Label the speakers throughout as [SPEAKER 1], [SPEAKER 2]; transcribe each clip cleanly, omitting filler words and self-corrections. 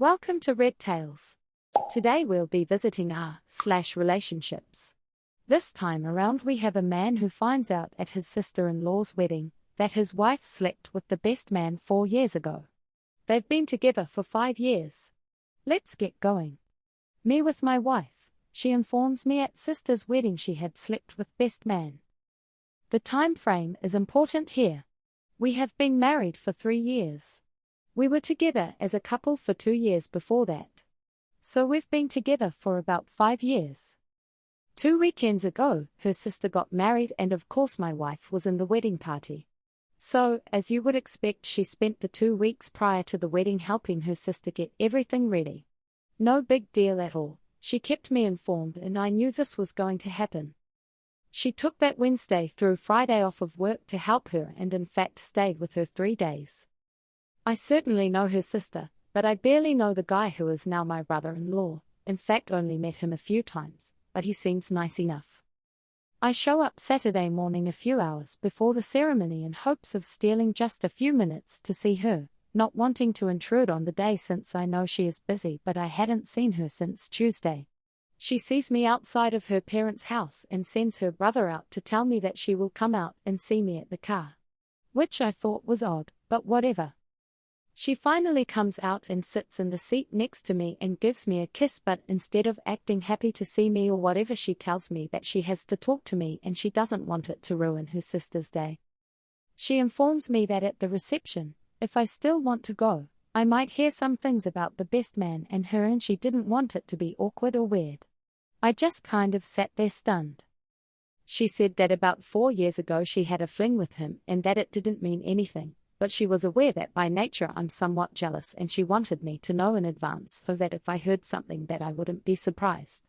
[SPEAKER 1] Welcome to Red Tales. Today we'll be visiting relationships. This time around we have a man who finds out at his sister-in-law's wedding that his wife slept with the best man 4 years ago. They've been together for 5 years. Let's get going. Me with my wife, she informs me at sister's wedding she had slept with best man. The time frame is important here. We have been married for 3 years. We were together as a couple for 2 years before that. So we've been together for about 5 years. 2 weekends ago, her sister got married and of course my wife was in the wedding party. So, as you would expect, she spent the 2 weeks prior to the wedding helping her sister get everything ready. No big deal at all, she kept me informed and I knew this was going to happen. She took that Wednesday through Friday off of work to help her and in fact stayed with her 3 days. I certainly know her sister, but I barely know the guy who is now my brother-in-law, in fact only met him a few times, but he seems nice enough. I show up Saturday morning a few hours before the ceremony in hopes of stealing just a few minutes to see her, not wanting to intrude on the day since I know she is busy, but I hadn't seen her since Tuesday. She sees me outside of her parents' house and sends her brother out to tell me that she will come out and see me at the car. Which I thought was odd, but whatever. She finally comes out and sits in the seat next to me and gives me a kiss, but instead of acting happy to see me or whatever, she tells me that she has to talk to me and she doesn't want it to ruin her sister's day. She informs me that at the reception, if I still want to go, I might hear some things about the best man and her, and she didn't want it to be awkward or weird. I just kind of sat there stunned. She said that about 4 years ago she had a fling with him and that it didn't mean anything. But she was aware that by nature I'm somewhat jealous and she wanted me to know in advance so that if I heard something that I wouldn't be surprised.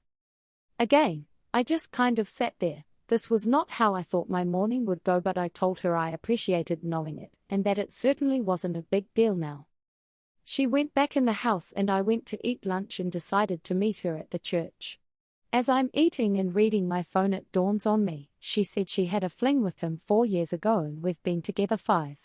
[SPEAKER 1] Again, I just kind of sat there. This was not how I thought my morning would go, but I told her I appreciated knowing it and that it certainly wasn't a big deal now. She went back in the house and I went to eat lunch and decided to meet her at the church. As I'm eating and reading my phone, it dawns on me, she said she had a fling with him 4 years ago and we've been together 5.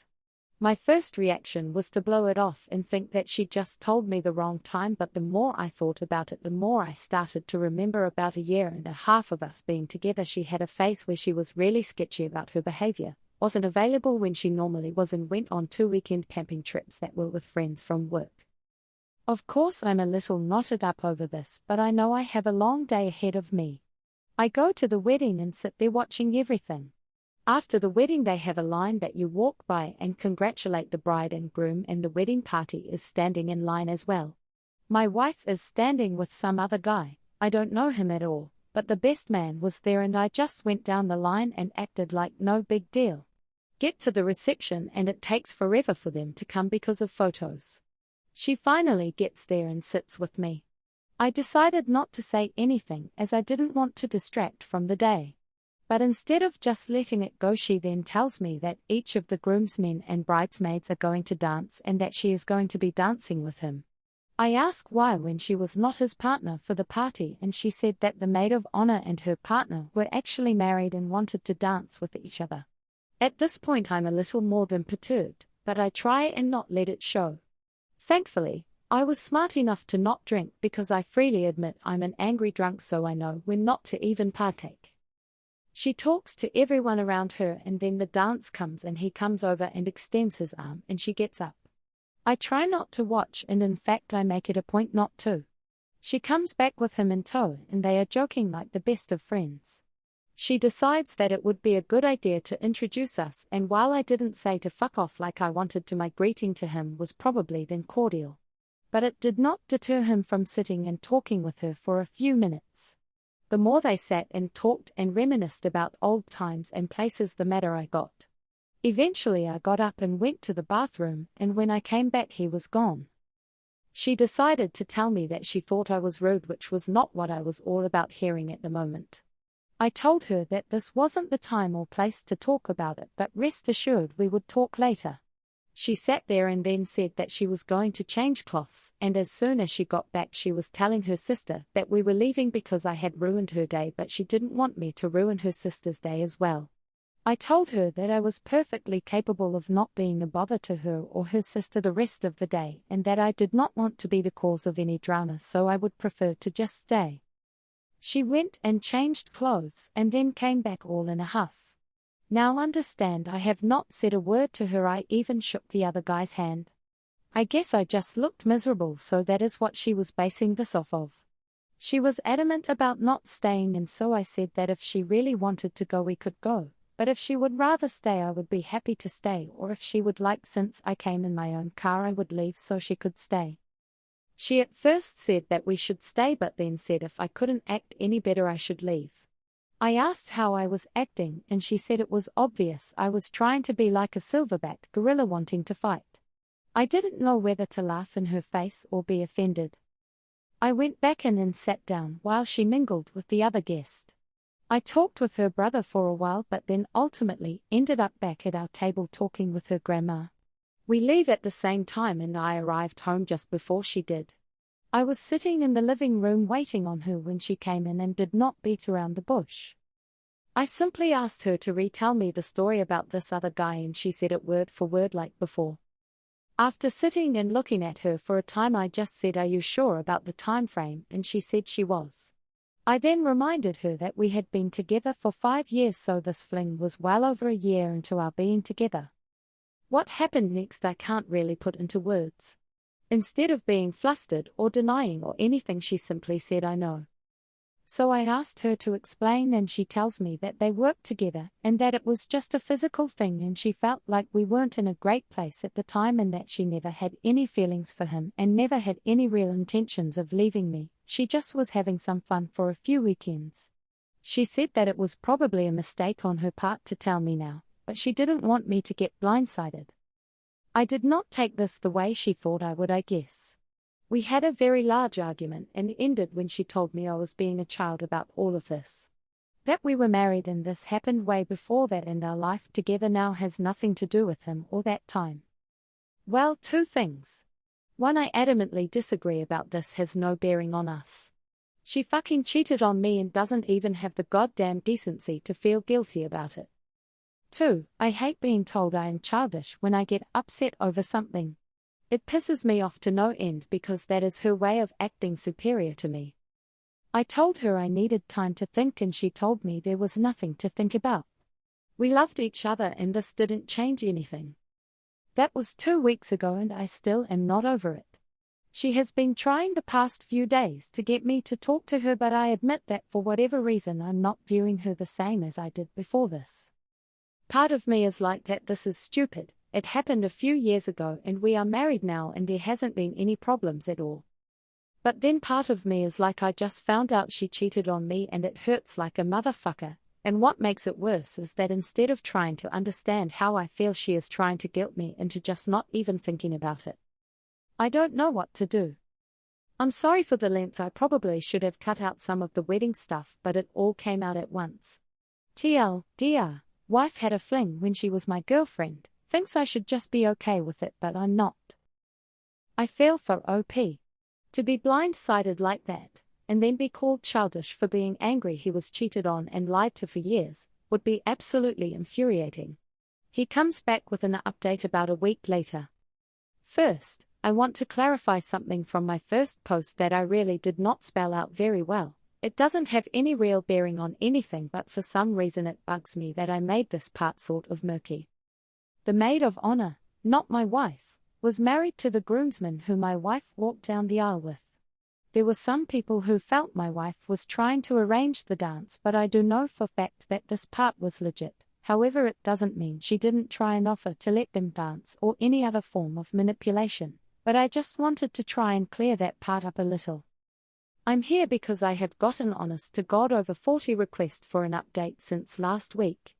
[SPEAKER 1] My first reaction was to blow it off and think that she just told me the wrong time, but the more I thought about it, the more I started to remember about 1.5 years of us being together. She had a phase where she was really sketchy about her behavior, wasn't available when she normally was, and went on 2 weekend camping trips that were with friends from work. Of course I'm a little knotted up over this, but I know I have a long day ahead of me. I go to the wedding and sit there watching everything. After the wedding they have a line that you walk by and congratulate the bride and groom, and the wedding party is standing in line as well. My wife is standing with some other guy, I don't know him at all, but the best man was there and I just went down the line and acted like no big deal. Get to the reception and it takes forever for them to come because of photos. She finally gets there and sits with me. I decided not to say anything as I didn't want to distract from the day. But instead of just letting it go, she then tells me that each of the groomsmen and bridesmaids are going to dance and that she is going to be dancing with him. I ask why when she was not his partner for the party, and she said that the maid of honor and her partner were actually married and wanted to dance with each other. At this point I'm a little more than perturbed, but I try and not let it show. Thankfully, I was smart enough to not drink because I freely admit I'm an angry drunk, so I know when not to even partake. She talks to everyone around her and then the dance comes and he comes over and extends his arm and she gets up. I try not to watch and in fact I make it a point not to. She comes back with him in tow and they are joking like the best of friends. She decides that it would be a good idea to introduce us, and while I didn't say to fuck off like I wanted to, my greeting to him was probably then cordial. But it did not deter him from sitting and talking with her for a few minutes. The more they sat and talked and reminisced about old times and places, the madder I got. Eventually I got up and went to the bathroom, and when I came back he was gone. She decided to tell me that she thought I was rude, which was not what I was all about hearing at the moment. I told her that this wasn't the time or place to talk about it, but rest assured we would talk later. She sat there and then said that she was going to change clothes, and as soon as she got back she was telling her sister that we were leaving because I had ruined her day, but she didn't want me to ruin her sister's day as well. I told her that I was perfectly capable of not being a bother to her or her sister the rest of the day and that I did not want to be the cause of any drama, so I would prefer to just stay. She went and changed clothes and then came back all in a huff. Now understand, I have not said a word to her. I even shook the other guy's hand. I guess I just looked miserable, so that is what she was basing this off of. She was adamant about not staying, and so I said that if she really wanted to go we could go, but if she would rather stay I would be happy to stay, or if she would like, since I came in my own car, I would leave so she could stay. She at first said that we should stay, but then said if I couldn't act any better I should leave. I asked how I was acting and she said it was obvious I was trying to be like a silverback gorilla wanting to fight. I didn't know whether to laugh in her face or be offended. I went back in and sat down while she mingled with the other guest. I talked with her brother for a while, but then ultimately ended up back at our table talking with her grandma. We leave at the same time and I arrived home just before she did. I was sitting in the living room waiting on her when she came in and did not beat around the bush. I simply asked her to retell me the story about this other guy and she said it word for word like before. After sitting and looking at her for a time I just said, "Are you sure about the time frame?" and she said she was. I then reminded her that we had been together for 5 years, so this fling was well over a year into our being together. What happened next I can't really put into words. Instead of being flustered or denying or anything, she simply said, "I know." So I asked her to explain and she tells me that they worked together and that it was just a physical thing and she felt like we weren't in a great place at the time and that she never had any feelings for him and never had any real intentions of leaving me. She just was having some fun for a few weekends. She said that it was probably a mistake on her part to tell me now, but she didn't want me to get blindsided. I did not take this the way she thought I would, I guess. We had a very large argument and ended when she told me I was being a child about all of this. That we were married and this happened way before that and our life together now has nothing to do with him or that time. Well, 2 things. 1, I adamantly disagree about this, has no bearing on us. She fucking cheated on me and doesn't even have the goddamn decency to feel guilty about it. 2, I hate being told I am childish when I get upset over something. It pisses me off to no end because that is her way of acting superior to me. I told her I needed time to think and she told me there was nothing to think about. We loved each other and this didn't change anything. That was 2 weeks ago and I still am not over it. She has been trying the past few days to get me to talk to her, but I admit that for whatever reason I'm not viewing her the same as I did before this. Part of me is like that this is stupid. It happened a few years ago and we are married now and there hasn't been any problems at all. But then part of me is like I just found out she cheated on me and it hurts like a motherfucker, and what makes it worse is that instead of trying to understand how I feel, she is trying to guilt me into just not even thinking about it. I don't know what to do. I'm sorry for the length. I probably should have cut out some of the wedding stuff, but it all came out at once. TLDR, wife had a fling when she was my girlfriend, thinks I should just be okay with it, but I'm not. I feel for OP. To be blindsided like that, and then be called childish for being angry he was cheated on and lied to for years, would be absolutely infuriating. He comes back with an update about a week later. First, I want to clarify something from my first post that I really did not spell out very well. It doesn't have any real bearing on anything, but for some reason it bugs me that I made this part sort of murky. The maid of honor, not my wife, was married to the groomsman who my wife walked down the aisle with. There were some people who felt my wife was trying to arrange the dance, but I do know for fact that this part was legit. However, it doesn't mean she didn't try and offer to let them dance or any other form of manipulation, but I just wanted to try and clear that part up a little. I'm here because I have gotten honest to God over 40 requests for an update since last week.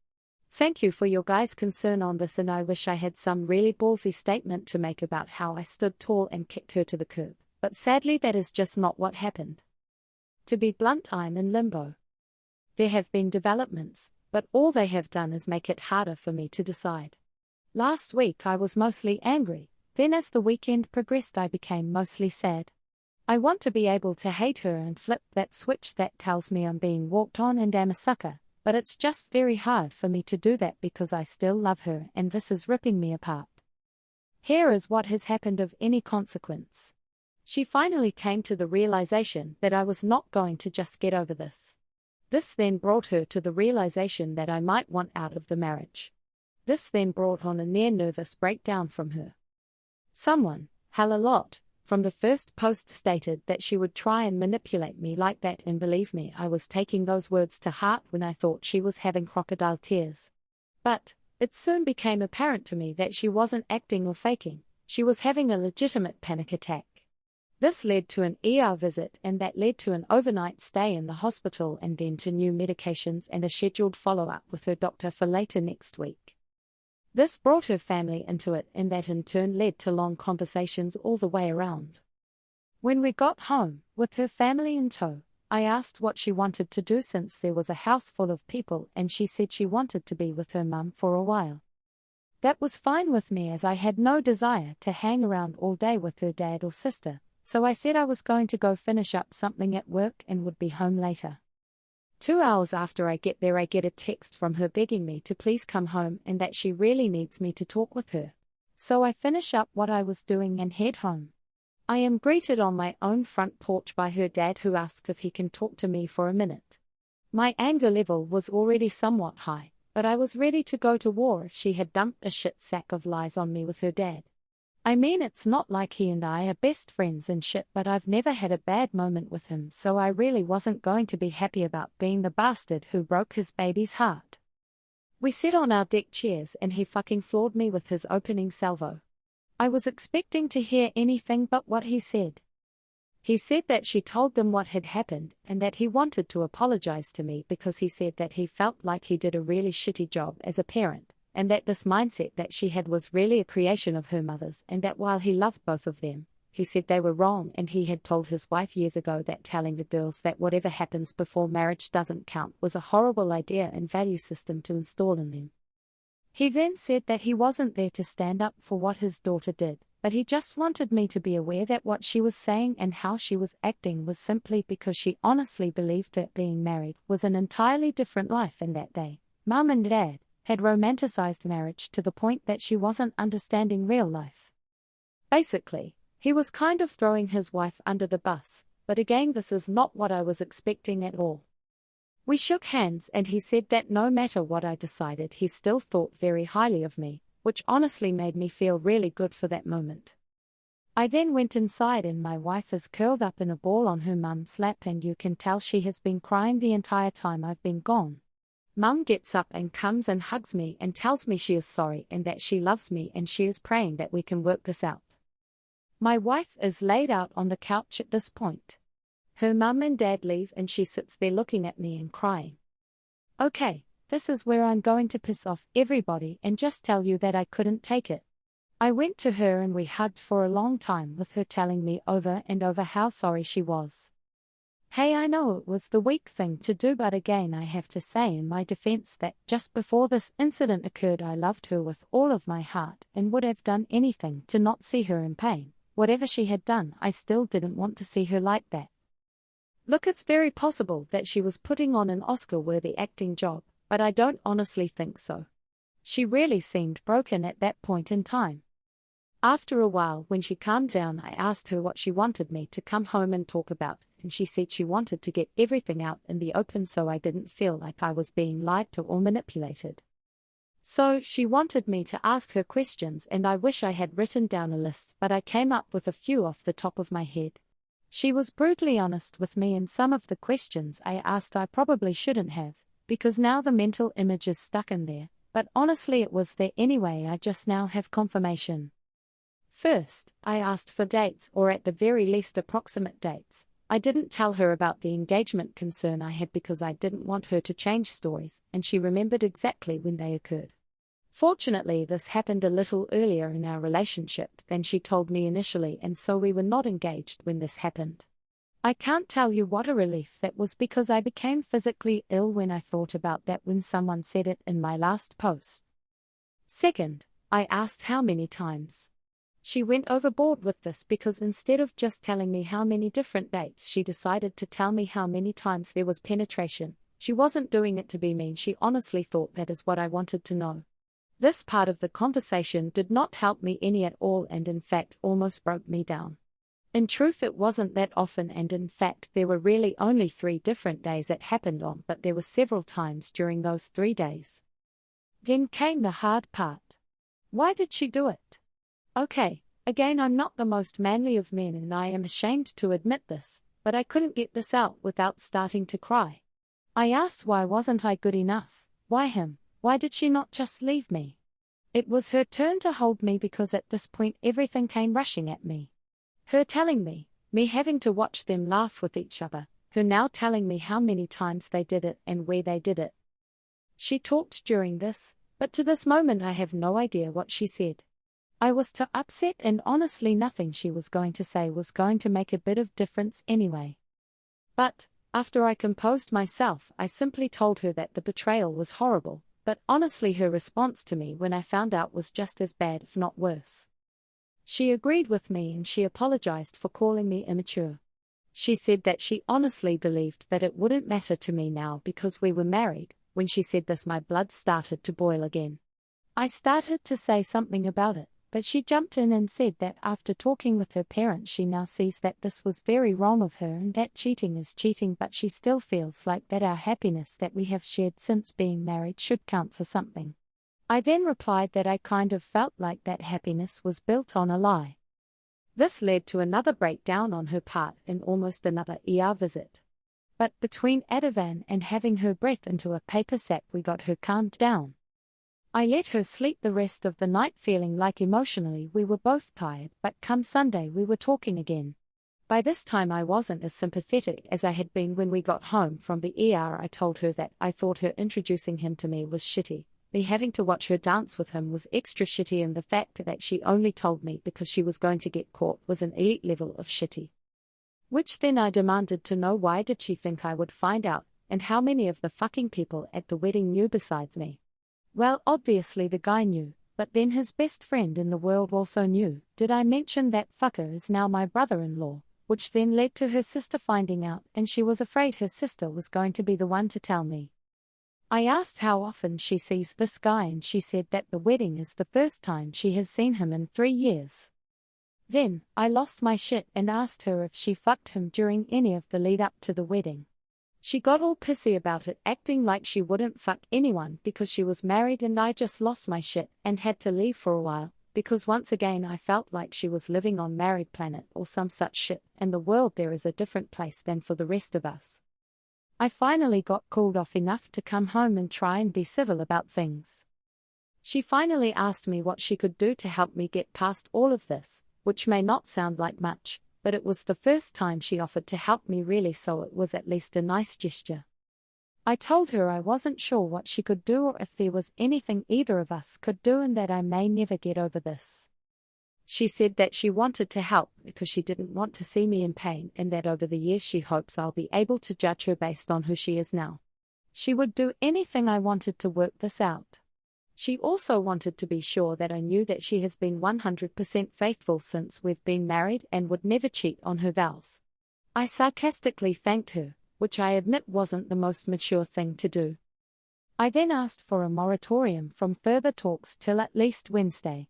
[SPEAKER 1] Thank you for your guys' concern on this, and I wish I had some really ballsy statement to make about how I stood tall and kicked her to the curb, but sadly that is just not what happened. To be blunt, I'm in limbo. There have been developments, but all they have done is make it harder for me to decide. Last week I was mostly angry, then as the weekend progressed I became mostly sad. I want to be able to hate her and flip that switch that tells me I'm being walked on and am a sucker, but it's just very hard for me to do that because I still love her and this is ripping me apart. Here is what has happened of any consequence. She finally came to the realization that I was not going to just get over this. This then brought her to the realization that I might want out of the marriage. This then brought on a near nervous breakdown from her. Someone, hell a lot, from the first post stated that she would try and manipulate me like that, and believe me, I was taking those words to heart when I thought she was having crocodile tears. But it soon became apparent to me that she wasn't acting or faking, she was having a legitimate panic attack. This led to an ER visit, and that led to an overnight stay in the hospital, and then to new medications and a scheduled follow-up with her doctor for later next week. This brought her family into it, and that in turn led to long conversations all the way around. When we got home, with her family in tow, I asked what she wanted to do since there was a house full of people, and she said she wanted to be with her mum for a while. That was fine with me, as I had no desire to hang around all day with her dad or sister, so I said I was going to go finish up something at work and would be home later. 2 hours after I get there, I get a text from her begging me to please come home and that she really needs me to talk with her. So I finish up what I was doing and head home. I am greeted on my own front porch by her dad, who asks if he can talk to me for a minute. My anger level was already somewhat high, but I was ready to go to war if she had dumped a shit sack of lies on me with her dad. I mean, it's not like he and I are best friends and shit, but I've never had a bad moment with him, so I really wasn't going to be happy about being the bastard who broke his baby's heart. We sat on our deck chairs and he fucking floored me with his opening salvo. I was expecting to hear anything but what he said. He said that she told them what had happened and that he wanted to apologize to me because he said that he felt like he did a really shitty job as a parent, and that this mindset that she had was really a creation of her mother's, and that while he loved both of them, he said they were wrong, and he had told his wife years ago that telling the girls that whatever happens before marriage doesn't count was a horrible idea and value system to install in them. He then said that he wasn't there to stand up for what his daughter did, but he just wanted me to be aware that what she was saying and how she was acting was simply because she honestly believed that being married was an entirely different life, and that they, mum and dad, had romanticized marriage to the point that she wasn't understanding real life. Basically, he was kind of throwing his wife under the bus, but again, this is not what I was expecting at all. We shook hands and he said that no matter what I decided, he still thought very highly of me, which honestly made me feel really good for that moment. I then went inside and my wife is curled up in a ball on her mum's lap, and you can tell she has been crying the entire time I've been gone. Mum gets up and comes and hugs me and tells me she is sorry and that she loves me and she is praying that we can work this out. My wife is laid out on the couch at this point. Her mum and dad leave and she sits there looking at me and crying. Okay, this is where I'm going to piss off everybody and just tell you that I couldn't take it. I went to her and we hugged for a long time, with her telling me over and over how sorry she was. Hey, I know it was the weak thing to do, but again I have to say in my defense that just before this incident occurred, I loved her with all of my heart and would have done anything to not see her in pain. Whatever she had done, I still didn't want to see her like that. Look, it's very possible that she was putting on an Oscar-worthy acting job, but I don't honestly think so. She really seemed broken at that point in time. After a while, when she calmed down, I asked her what she wanted me to come home and talk about, and she said she wanted to get everything out in the open so I didn't feel like I was being lied to or manipulated. So she wanted me to ask her questions, and I wish I had written down a list, but I came up with a few off the top of my head. She was brutally honest with me, and some of the questions I asked I probably shouldn't have, because now the mental image is stuck in there, but honestly it was there anyway. I just now have confirmation. First, I asked for dates, or at the very least approximate dates. I didn't tell her about the engagement concern I had because I didn't want her to change stories, and she remembered exactly when they occurred. Fortunately, this happened a little earlier in our relationship than she told me initially, and so we were not engaged when this happened. I can't tell you what a relief that was, because I became physically ill when I thought about that when someone said it in my last post. Second, I asked how many times. She went overboard with this because instead of just telling me how many different dates, she decided to tell me how many times there was penetration, She wasn't doing it to be mean, she honestly thought that is what I wanted to know. This part of the conversation did not help me any at all and in fact almost broke me down. In truth it wasn't that often and in fact there were really only 3 different days it happened on, but there were several times during those 3 days. Then came the hard part. Why did she do it? Okay, again I'm not the most manly of men and I am ashamed to admit this, but I couldn't get this out without starting to cry. I asked why wasn't I good enough, why him, why did she not just leave me? It was her turn to hold me because at this point everything came rushing at me. Her telling me having to watch them laugh with each other, her now telling me how many times they did it and where they did it. She talked during this, but to this moment I have no idea what she said. I was too upset and honestly nothing she was going to say was going to make a bit of difference anyway. But, after I composed myself, I simply told her that the betrayal was horrible, but honestly her response to me when I found out was just as bad if not worse. She agreed with me and she apologized for calling me immature. She said that she honestly believed that it wouldn't matter to me now because we were married. When she said this my blood started to boil again. I started to say something about it, but she jumped in and said that after talking with her parents she now sees that this was very wrong of her and that cheating is cheating, but she still feels like that our happiness that we have shared since being married should count for something. I then replied that I kind of felt like that happiness was built on a lie. This led to another breakdown on her part and almost another ER visit. But between Ativan and having her breath into a paper sack we got her calmed down. I let her sleep the rest of the night feeling like emotionally we were both tired, but come Sunday we were talking again. By this time I wasn't as sympathetic as I had been when we got home from the ER. I told her that I thought her introducing him to me was shitty. Me having to watch her dance with him was extra shitty, and the fact that she only told me because she was going to get caught was an elite level of shitty. Which then I demanded to know why did she think I would find out, and how many of the fucking people at the wedding knew besides me. Well, obviously the guy knew, but then his best friend in the world also knew. Did I mention that fucker is now my brother-in-law, which then led to her sister finding out and she was afraid her sister was going to be the one to tell me. I asked how often she sees this guy and she said that the wedding is the first time she has seen him in 3 years. Then, I lost my shit and asked her if she fucked him during any of the lead up to the wedding. She got all pissy about it, acting like she wouldn't fuck anyone because she was married, and I just lost my shit and had to leave for a while, because once again I felt like she was living on Married Planet or some such shit, and the world there is a different place than for the rest of us. I finally got cooled off enough to come home and try and be civil about things. She finally asked me what she could do to help me get past all of this, which may not sound like much, but it was the first time she offered to help me really, so it was at least a nice gesture. I told her I wasn't sure what she could do or if there was anything either of us could do and that I may never get over this. She said that she wanted to help because she didn't want to see me in pain and that over the years she hopes I'll be able to judge her based on who she is now. She would do anything I wanted to work this out. She also wanted to be sure that I knew that she has been 100% faithful since we've been married and would never cheat on her vows. I sarcastically thanked her, which I admit wasn't the most mature thing to do. I then asked for a moratorium from further talks till at least Wednesday.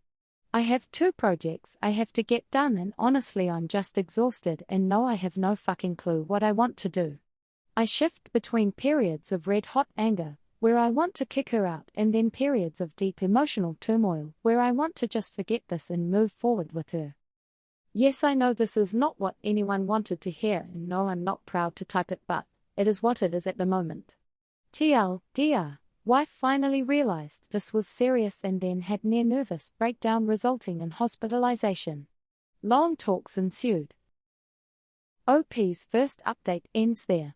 [SPEAKER 1] I have 2 projects I have to get done and honestly I'm just exhausted and know I have no fucking clue what I want to do. I shift between periods of red-hot anger, where I want to kick her out, and then periods of deep emotional turmoil, where I want to just forget this and move forward with her. Yes, I know this is not what anyone wanted to hear, and no, I'm not proud to type it, but it is what it is at the moment. TLDR. Wife finally realized this was serious and then had near nervous breakdown resulting in hospitalization. Long talks ensued. OP's first update ends there.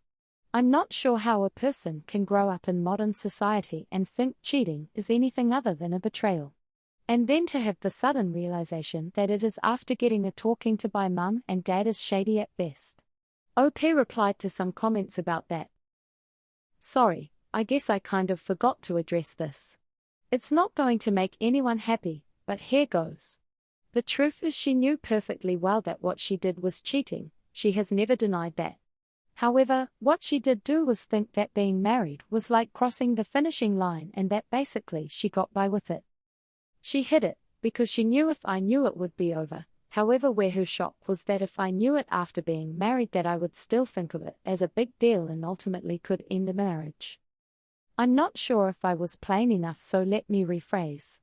[SPEAKER 1] I'm not sure how a person can grow up in modern society and think cheating is anything other than a betrayal. And then to have the sudden realization that it is after getting a talking to by mum and dad is shady at best. OP replied to some comments about that. Sorry, I guess I kind of forgot to address this. It's not going to make anyone happy, but here goes. The truth is she knew perfectly well that what she did was cheating. She has never denied that. However, what she did do was think that being married was like crossing the finishing line and that basically she got by with it. She hid it, because she knew if I knew it would be over. However, where her shock was that if I knew it after being married that I would still think of it as a big deal and ultimately could end the marriage. I'm not sure if I was plain enough, so let me rephrase.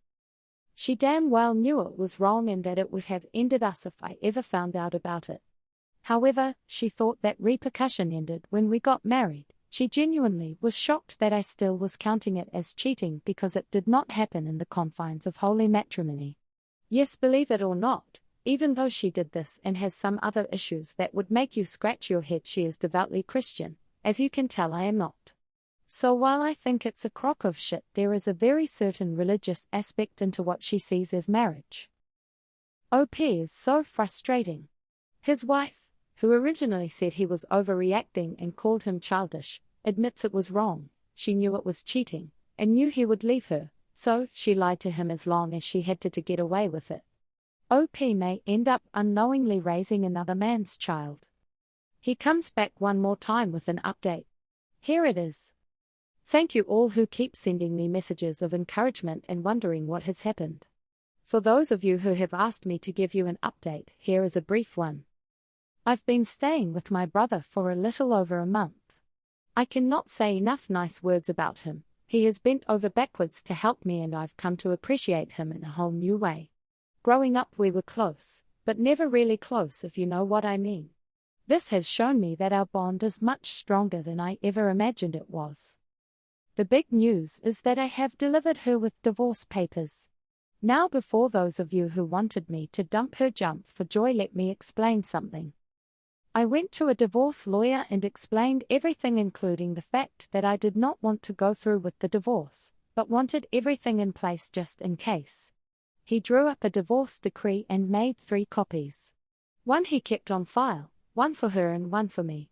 [SPEAKER 1] She damn well knew it was wrong and that it would have ended us if I ever found out about it. However, she thought that repercussion ended when we got married. She genuinely was shocked that I still was counting it as cheating because it did not happen in the confines of holy matrimony. Yes, believe it or not, even though she did this and has some other issues that would make you scratch your head, she is devoutly Christian. As you can tell, I am not. So while I think it's a crock of shit, there is a very certain religious aspect into what she sees as marriage. OP is so frustrating. His wife, who originally said he was overreacting and called him childish, admits it was wrong. She knew it was cheating, and knew he would leave her, so she lied to him as long as she had to get away with it. OP may end up unknowingly raising another man's child. He comes back one more time with an update. Here it is. Thank you all who keep sending me messages of encouragement and wondering what has happened. For those of you who have asked me to give you an update, here is a brief one. I've been staying with my brother for a little over a month. I cannot say enough nice words about him. He has bent over backwards to help me and I've come to appreciate him in a whole new way. Growing up we were close, but never really close, if you know what I mean. This has shown me that our bond is much stronger than I ever imagined it was. The big news is that I have delivered her with divorce papers. Now, before those of you who wanted me to dump her jump for joy, let me explain something. I went to a divorce lawyer and explained everything, including the fact that I did not want to go through with the divorce, but wanted everything in place just in case. He drew up a divorce decree and made 3 copies. One he kept on file, one for her and one for me.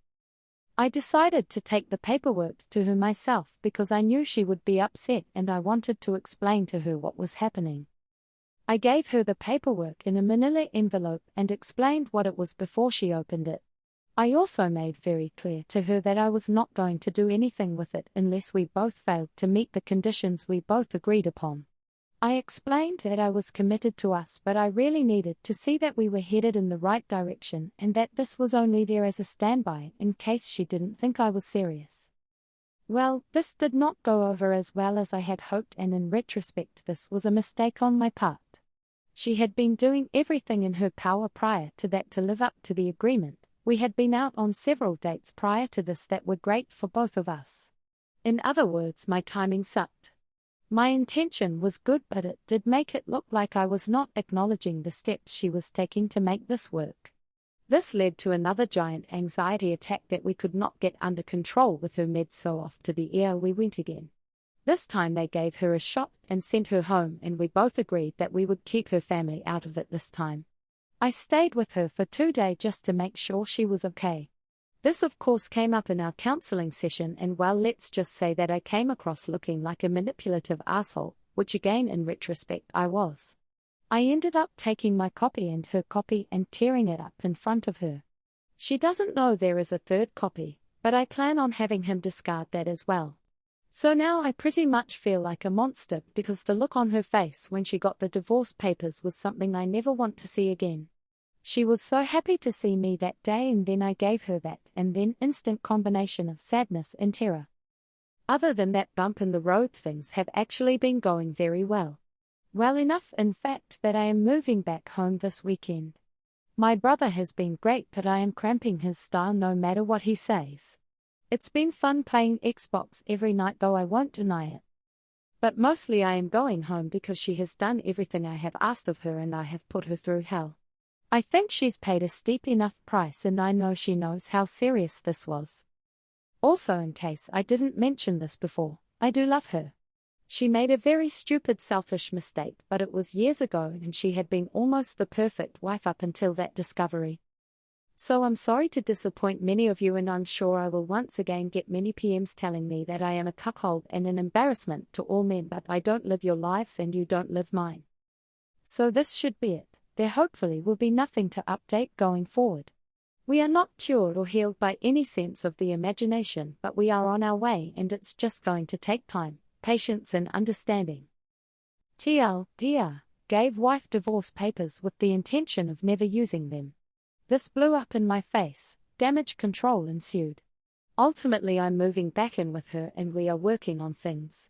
[SPEAKER 1] I decided to take the paperwork to her myself because I knew she would be upset and I wanted to explain to her what was happening. I gave her the paperwork in a manila envelope and explained what it was before she opened it. I also made very clear to her that I was not going to do anything with it unless we both failed to meet the conditions we both agreed upon. I explained that I was committed to us, but I really needed to see that we were headed in the right direction and that this was only there as a standby in case she didn't think I was serious. Well, this did not go over as well as I had hoped, and in retrospect this was a mistake on my part. She had been doing everything in her power prior to that to live up to the agreement. We had been out on several dates prior to this that were great for both of us. In other words, my timing sucked. My intention was good, but it did make it look like I was not acknowledging the steps she was taking to make this work. This led to another giant anxiety attack that we could not get under control with her meds, so off to the ER we went again. This time they gave her a shot and sent her home, and we both agreed that we would keep her family out of it this time. I stayed with her for 2 days just to make sure she was okay. This of course came up in our counseling session, and well, let's just say that I came across looking like a manipulative asshole, which again in retrospect I was. I ended up taking my copy and her copy and tearing it up in front of her. She doesn't know there is a 3rd copy, but I plan on having him discard that as well. So now I pretty much feel like a monster because the look on her face when she got the divorce papers was something I never want to see again. She was so happy to see me that day, and then I gave her that, and then instant combination of sadness and terror. Other than that bump in the road, things have actually been going very well. Well enough, in fact, that I am moving back home this weekend. My brother has been great, but I am cramping his style no matter what he says. It's been fun playing Xbox every night, though I won't deny it. But mostly I am going home because she has done everything I have asked of her and I have put her through hell. I think she's paid a steep enough price, and I know she knows how serious this was. Also, in case I didn't mention this before, I do love her. She made a very stupid, selfish mistake, but it was years ago and she had been almost the perfect wife up until that discovery. So I'm sorry to disappoint many of you, and I'm sure I will once again get many PMs telling me that I am a cuckold and an embarrassment to all men, but I don't live your lives and you don't live mine. So this should be it. There hopefully will be nothing to update going forward. We are not cured or healed by any sense of the imagination, but we are on our way, and it's just going to take time, patience and understanding. TL, gave wife divorce papers with the intention of never using them. This blew up in my face, damage control ensued. Ultimately I'm moving back in with her and we are working on things.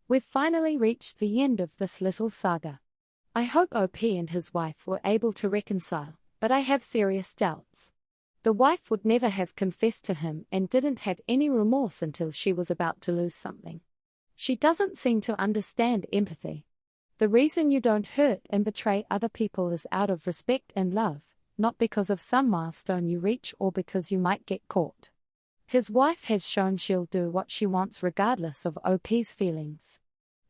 [SPEAKER 1] We've finally reached the end of this little saga. I hope OP and his wife were able to reconcile, but I have serious doubts. The wife would never have confessed to him and didn't have any remorse until she was about to lose something. She doesn't seem to understand empathy. The reason you don't hurt and betray other people is out of respect and love, not because of some milestone you reach or because you might get caught. His wife has shown she'll do what she wants regardless of OP's feelings.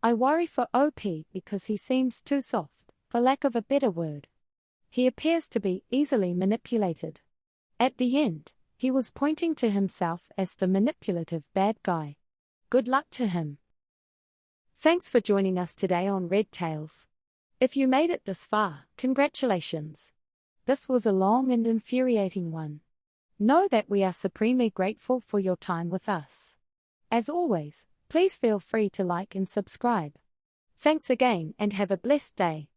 [SPEAKER 1] I worry for OP because he seems too soft, for lack of a better word. He appears to be easily manipulated. At the end, he was pointing to himself as the manipulative bad guy. Good luck to him. Thanks for joining us today on Red Tales. If you made it this far, congratulations. This was a long and infuriating one. Know that we are supremely grateful for your time with us. As always, please feel free to like and subscribe. Thanks again and have a blessed day.